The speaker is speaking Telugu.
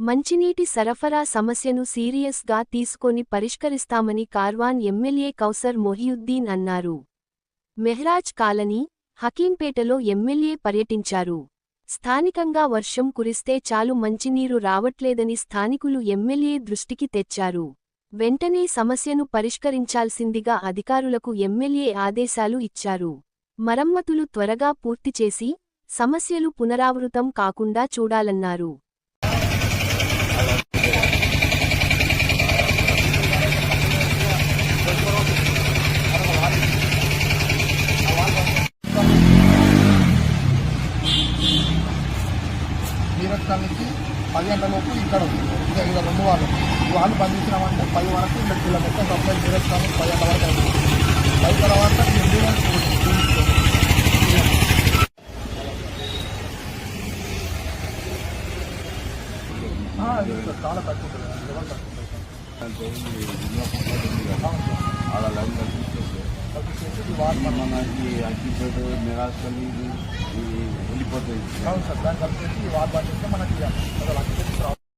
మంచినీటి సరఫరా సమస్యను సీరియస్ గా తీసుకొని పరిష్కరిస్తామని కార్వాన్ ఎమ్మెల్యే కౌసర్ మొహియుద్దీన్ అన్నారు. మెహ్రాజ్ కాలనీ, హకీంపేటలో ఎమ్మెల్యే పర్యటించారు. స్థానికంగా వర్షం కురిస్తే చాలు మంచినీరు రావట్లేదని స్థానికులు ఎమ్మెల్యే దృష్టికి తెచ్చారు. వెంటనే సమస్యను పరిష్కరించాల్సిందిగా అధికారులకు ఎమ్మెల్యే ఆదేశాలు ఇచ్చారు. మరమ్మతులు త్వరగా పూర్తిచేసి సమస్యలు పునరావృతం కాకుండా చూడాలన్నారు. నుంచి 10 గంటలలోపు ఇక్కడ ఇంకా 2 వాళ్ళు బంధించినామంటే 10 వరకు ఇలా మొత్తం సప్లై చేస్తాము. 10 గంటల వరకు అవుతుంది. 10 తర్వాత చాలా తక్కువ అలా లైన్ కల్పించేసి మనకి అగ్గిపేట నిరాశలు వెళ్ళిపోతాయి. అవును సార్, దాన్ని కలిపేసి వాటర్ బాగా చేస్తే మనకి అసలు